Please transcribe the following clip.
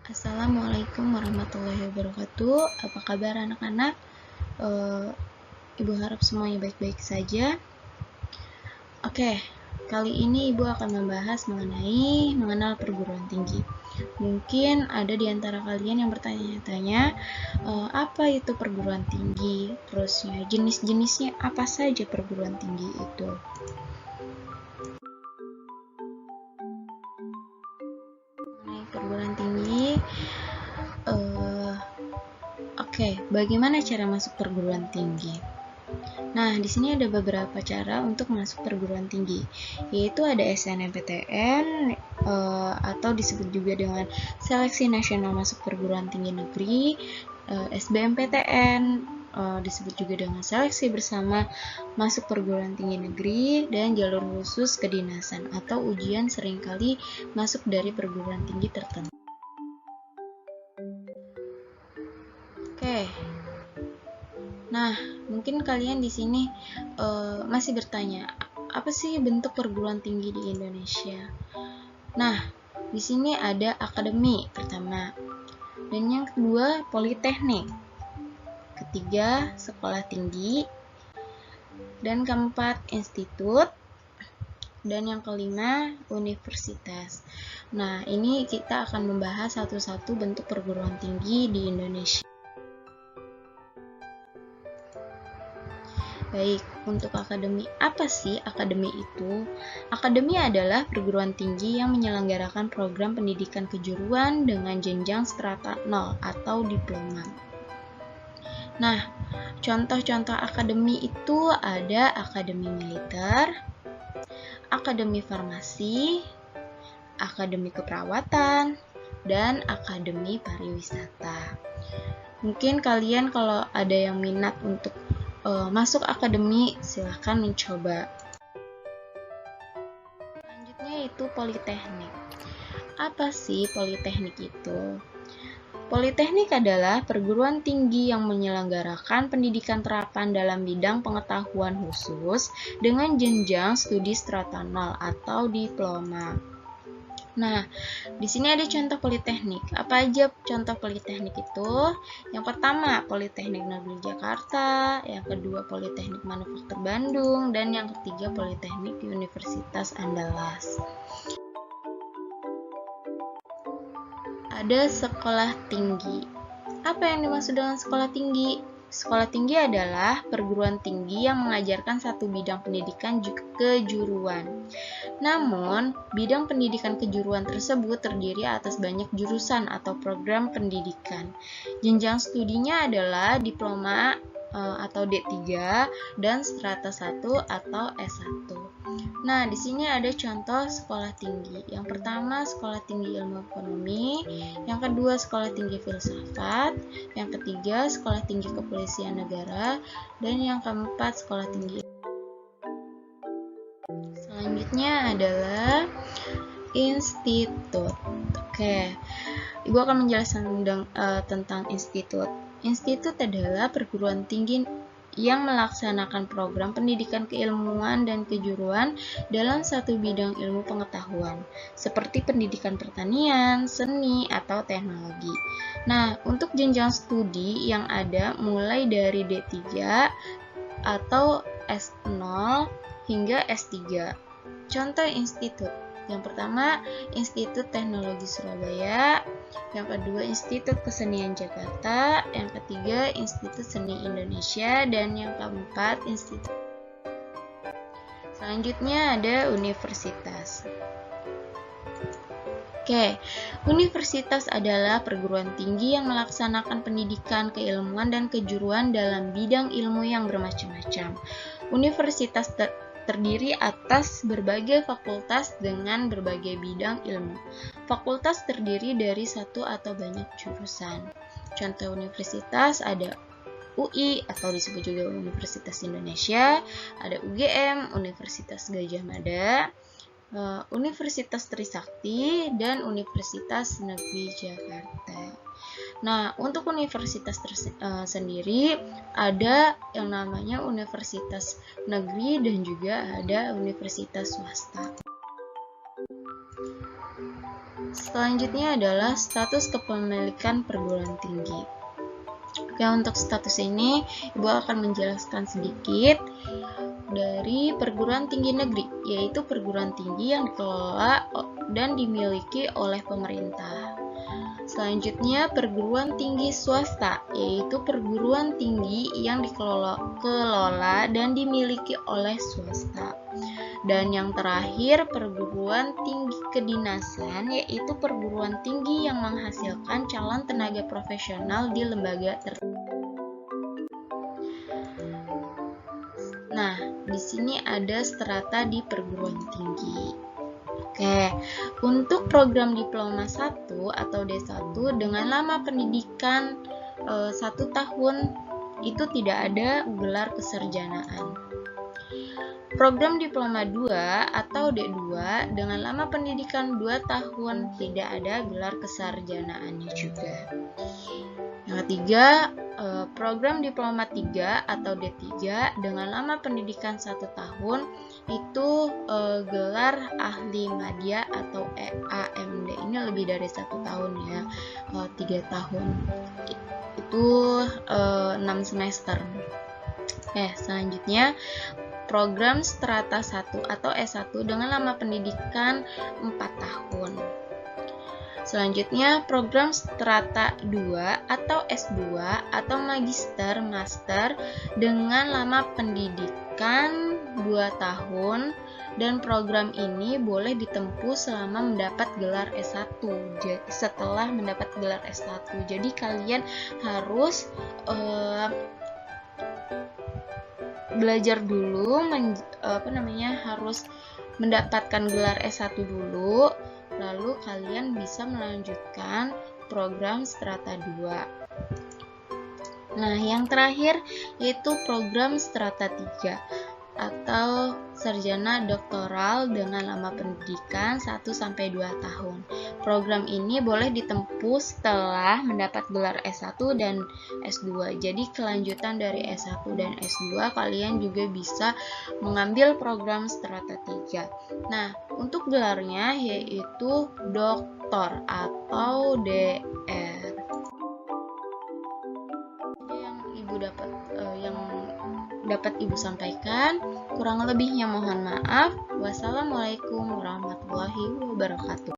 Assalamualaikum warahmatullahi wabarakatuh. Apa kabar anak-anak? Ibu harap semuanya baik-baik saja. Oke, kali ini Ibu akan membahas mengenal perguruan tinggi. Mungkin ada di antara kalian yang bertanya-tanya, apa itu perguruan tinggi? Terusnya jenis-jenisnya apa saja perguruan tinggi itu? Mengenai perguruan tinggi, Oke, bagaimana cara masuk perguruan tinggi? Nah, di sini ada beberapa cara untuk masuk perguruan tinggi, yaitu ada SNMPTN atau disebut juga dengan Seleksi Nasional Masuk Perguruan Tinggi Negeri, SBMPTN, disebut juga dengan Seleksi Bersama Masuk Perguruan Tinggi Negeri, dan jalur khusus kedinasan atau ujian seringkali masuk dari perguruan tinggi tertentu. Oke. Nah, mungkin kalian di sini masih bertanya, apa sih bentuk perguruan tinggi di Indonesia? Nah, di sini ada akademi pertama, dan yang kedua politeknik, ketiga sekolah tinggi, dan keempat institut, dan yang kelima universitas. Nah, ini kita akan membahas satu-satu bentuk perguruan tinggi di Indonesia. Baik, untuk akademi, apa sih akademi itu? Akademi adalah perguruan tinggi yang menyelenggarakan program pendidikan kejuruan dengan jenjang strata 0 atau diploma. Nah, contoh-contoh akademi itu ada akademi militer, akademi farmasi, akademi keperawatan, dan akademi pariwisata. Mungkin kalian kalau ada yang minat untuk masuk akademi, silahkan mencoba. Selanjutnya itu politeknik. Apa sih politeknik itu? Politeknik adalah perguruan tinggi yang menyelenggarakan pendidikan terapan dalam bidang pengetahuan khusus dengan jenjang studi strata 0 atau diploma. Nah, di sini ada contoh politeknik. Apa aja contoh politeknik itu? Yang pertama, Politeknik Negeri Jakarta, yang kedua Politeknik Manufaktur Bandung, dan yang ketiga Politeknik Universitas Andalas. Ada sekolah tinggi. Apa yang dimaksud dengan sekolah tinggi? Sekolah tinggi adalah perguruan tinggi yang mengajarkan satu bidang pendidikan kejuruan. Namun, bidang pendidikan kejuruan tersebut terdiri atas banyak jurusan atau program pendidikan. Jenjang studinya adalah diploma atau D3 dan strata 1 atau S1. Nah, di sini ada contoh sekolah tinggi. Yang pertama, Sekolah Tinggi Ilmu Ekonomi, yang kedua, Sekolah Tinggi Filsafat, yang ketiga, Sekolah Tinggi Kepolisian Negara, dan yang keempat, Sekolah Tinggi. Selanjutnya adalah institut. Oke, Ibu akan menjelaskan tentang institut. Institut adalah perguruan tinggi yang melaksanakan program pendidikan keilmuan dan kejuruan dalam satu bidang ilmu pengetahuan, seperti pendidikan pertanian, seni, atau teknologi. Nah, untuk jenjang studi yang ada mulai dari D3 atau S0 hingga S3. Contoh institut. Yang pertama, Institut Teknologi Surabaya, yang kedua Institut Kesenian Jakarta, yang ketiga Institut Seni Indonesia, dan yang keempat Institut. Selanjutnya ada universitas. Oke, universitas adalah perguruan tinggi yang melaksanakan pendidikan keilmuan dan kejuruan dalam bidang ilmu yang bermacam-macam. Universitas terdiri atas berbagai fakultas dengan berbagai bidang ilmu. Fakultas terdiri dari satu atau banyak jurusan. Contoh universitas ada UI atau disebut juga Universitas Indonesia, ada UGM, Universitas Gadjah Mada, Universitas Trisakti, dan Universitas Negeri Jakarta. Nah, untuk universitas sendiri ada yang namanya universitas negeri dan juga ada universitas swasta. Selanjutnya adalah status kepemilikan perguruan tinggi. Oke, untuk status ini Ibu akan menjelaskan sedikit dari perguruan tinggi negeri, yaitu perguruan tinggi yang dikelola dan dimiliki oleh pemerintah. Selanjutnya, perguruan tinggi swasta, yaitu perguruan tinggi yang dikelola dan dimiliki oleh swasta. Dan yang terakhir, perguruan tinggi kedinasan, yaitu perguruan tinggi yang menghasilkan calon tenaga profesional di lembaga tertentu. Nah, di sini ada strata di perguruan tinggi. Oke, untuk program diploma 1 atau D1 dengan lama pendidikan 1 tahun itu tidak ada gelar kesarjanaan. Program diploma 2 atau D2 dengan lama pendidikan 2 tahun tidak ada gelar kesarjanaannya juga. Yang ketiga, program diploma 3 atau D3 dengan lama pendidikan 1 tahun itu gelar ahli madya atau AMD. Ini lebih dari 1 tahun ya, 3 tahun itu 6 semester. Selanjutnya program strata 1 atau S1 dengan lama pendidikan 4 tahun. Selanjutnya program strata 2 atau S2 atau magister master dengan lama pendidikan 2 tahun, dan program ini boleh ditempuh selama mendapat gelar S1. Setelah mendapat gelar S1, jadi kalian harus belajar dulu, harus mendapatkan gelar S1 dulu, lalu kalian bisa melanjutkan program strata 2. Nah, yang terakhir yaitu program strata 3 atau sarjana doktoral dengan lama pendidikan 1-2 tahun. Program ini boleh ditempuh setelah mendapat gelar S1 dan S2. Jadi kelanjutan dari S1 dan S2 kalian juga bisa mengambil program strata 3. Nah, untuk gelarnya yaitu doktor atau DR. Yang dapat Ibu sampaikan, kurang lebihnya mohon maaf. Wassalamualaikum warahmatullahi wabarakatuh.